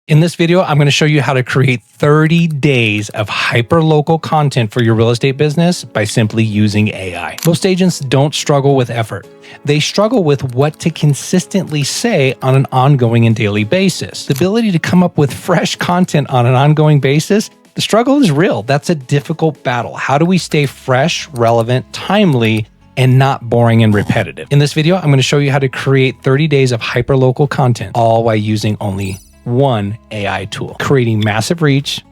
In this video, I'm going to show you how to create 30 days of hyper-local content for your real estate business by simply using AI. Most agents don't struggle with effort. They struggle with what to consistently say on an ongoing and daily basis. The ability to come up with fresh content on an ongoing basis, the struggle is real. That's a difficult battle. How do we stay fresh, relevant, timely, and not boring and repetitive? In this video, I'm going to show you how to create 30 days of hyper-local content, all while using only one AI tool, creating massive reach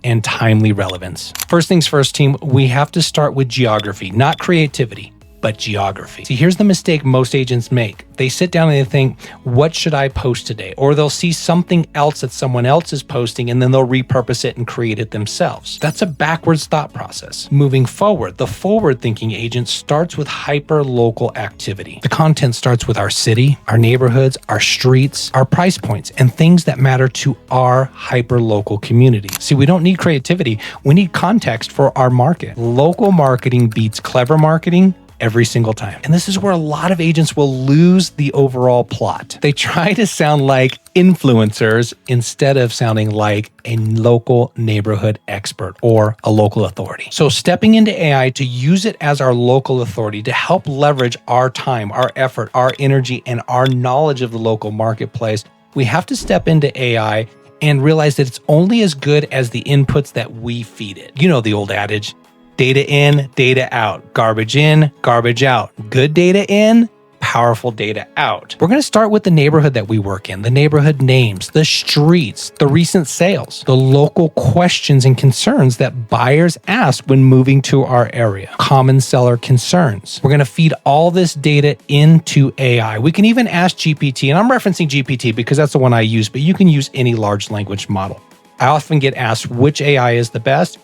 and timely relevance. First things first, team, we have to start with geography, not creativity, but geography. See, here's the mistake most agents make. They sit down and they think, what should I post today? Or they'll see something else that someone else is posting and then they'll repurpose it and create it themselves. That's a backwards thought process. Moving forward, the forward-thinking agent starts with hyper-local activity. The content starts with our city, our neighborhoods, our streets, our price points, and things that matter to our hyper-local community. See, we don't need creativity. We need context for our market. Local marketing beats clever marketing every single time. And this is where a lot of agents will lose the overall plot. They try to sound like influencers instead of sounding like a local neighborhood expert or a local authority. So stepping into AI to use it as our local authority to help leverage our time, our effort, our energy, and our knowledge of the local marketplace, we have to step into AI and realize that it's only as good as the inputs that we feed it. You know the old adage, data in, data out, garbage in, garbage out, good data in, powerful data out. We're going to start with the neighborhood that we work in, the neighborhood names, the streets, the recent sales, the local questions and concerns that buyers ask when moving to our area, common seller concerns. We're going to feed all this data into AI. We can even ask GPT, and I'm referencing GPT because that's the one I use, but you can use any large language model. I often get asked which AI is the best.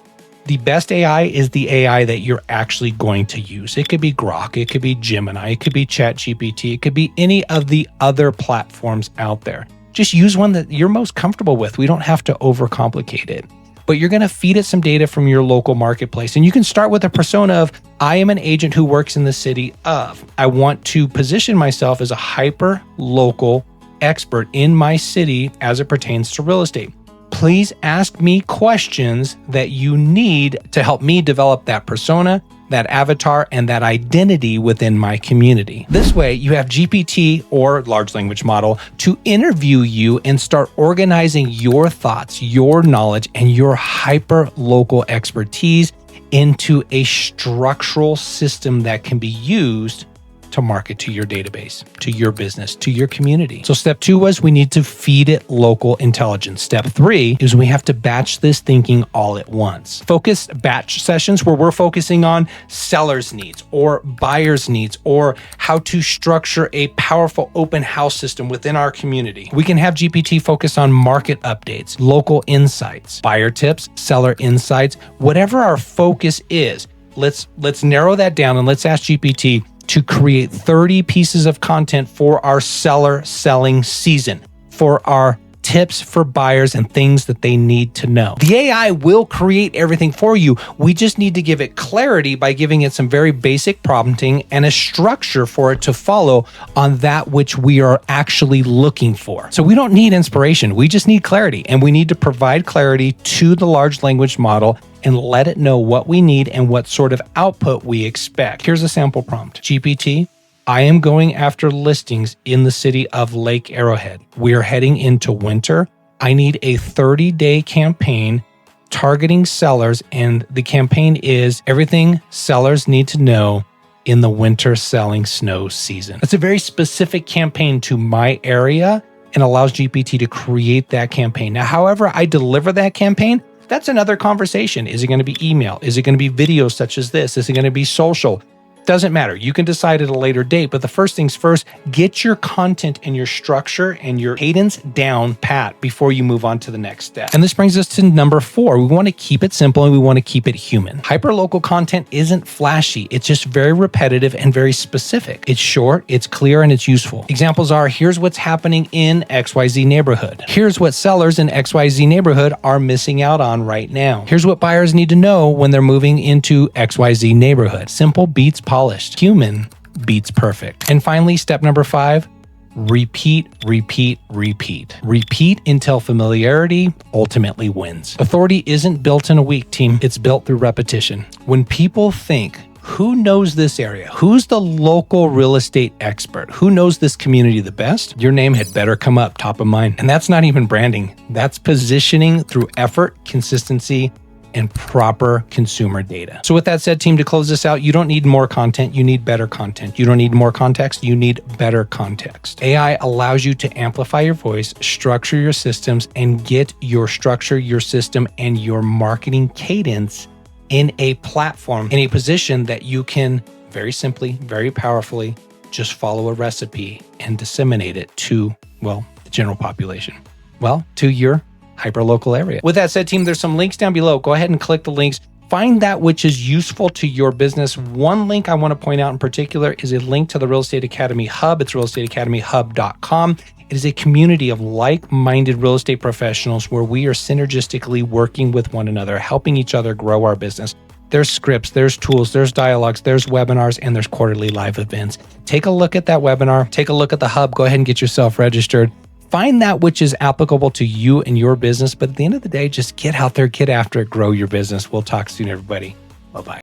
The best AI is the AI that you're actually going to use. It could be Grok, it could be Gemini, it could be ChatGPT, it could be any of the other platforms out there. Just use one that you're most comfortable with. We don't have to overcomplicate it. But you're going to feed it some data from your local marketplace. And you can start with a persona of, I am an agent who works in the city of. I want to position myself as a hyper-local expert in my city as it pertains to real estate. Please ask me questions that you need to help me develop that persona, that avatar, and that identity within my community. This way, you have GPT or large language model to interview you and start organizing your thoughts, your knowledge, and your hyper-local expertise into a structural system that can be used to market to your database, to your business, to your community. So step 2 was we need to feed it local intelligence. Step 3 is we have to batch this thinking all at once. Focused batch sessions where we're focusing on sellers' needs or buyers' needs or how to structure a powerful open house system within our community. We can have GPT focus on market updates, local insights, buyer tips, seller insights, whatever our focus is. Let's narrow that down and let's ask GPT to create 30 pieces of content for our seller selling season, for our tips for buyers and things that they need to know. The AI will create everything for you. We just need to give it clarity by giving it some very basic prompting and a structure for it to follow on that which we are actually looking for. So we don't need inspiration. We just need clarity, and we need to provide clarity to the large language model and let it know what we need and what sort of output we expect. Here's a sample prompt. GPT, I am going after listings in the city of Lake Arrowhead. We are heading into winter. I need a 30-day campaign targeting sellers, and the campaign is everything sellers need to know in the winter selling snow season. It's a very specific campaign to my area and allows GPT to create that campaign. Now, however I deliver that campaign, that's another conversation. Is it going to be email? Is it going to be video such as this? Is it going to be social? Doesn't matter. You can decide at a later date, but the first things first, get your content and your structure and your cadence down pat before you move on to the next step. And this brings us to number 4. We want to keep it simple and we want to keep it human. Hyperlocal content isn't flashy. It's just very repetitive and very specific. It's short, it's clear, and it's useful. Examples are, here's what's happening in XYZ neighborhood. Here's what sellers in XYZ neighborhood are missing out on right now. Here's what buyers need to know when they're moving into XYZ neighborhood. Simple beats polished. Human beats perfect. And finally, step number 5, Repeat, repeat, repeat. Repeat until familiarity ultimately wins. Authority isn't built in a week, team. It's built through repetition. When people think, who knows this area? Who's the local real estate expert? Who knows this community the best? Your name had better come up top of mind. And that's not even branding. That's positioning through effort, consistency, and proper consumer data. So with that said, team, to close this out, you don't need more content, you need better content. You don't need more context, you need better context. AI allows you to amplify your voice, structure your systems, and get your structure, your system, and your marketing cadence in a platform, in a position that you can very simply, very powerfully just follow a recipe and disseminate it to, well, the general population. Well, to your hyperlocal area. With that said, team, there's some links down below. Go ahead and click the links. Find that which is useful to your business. One link I want to point out in particular is a link to the Real Estate Academy Hub. It's realestateacademyhub.com. It is a community of like-minded real estate professionals where we are synergistically working with one another, helping each other grow our business. There's scripts, there's tools, there's dialogues, there's webinars, and there's quarterly live events. Take a look at that webinar. Take a look at the hub. Go ahead and get yourself registered. Find that which is applicable to you and your business. But at the end of the day, just get out there, get after it, grow your business. We'll talk soon, everybody. Bye-bye.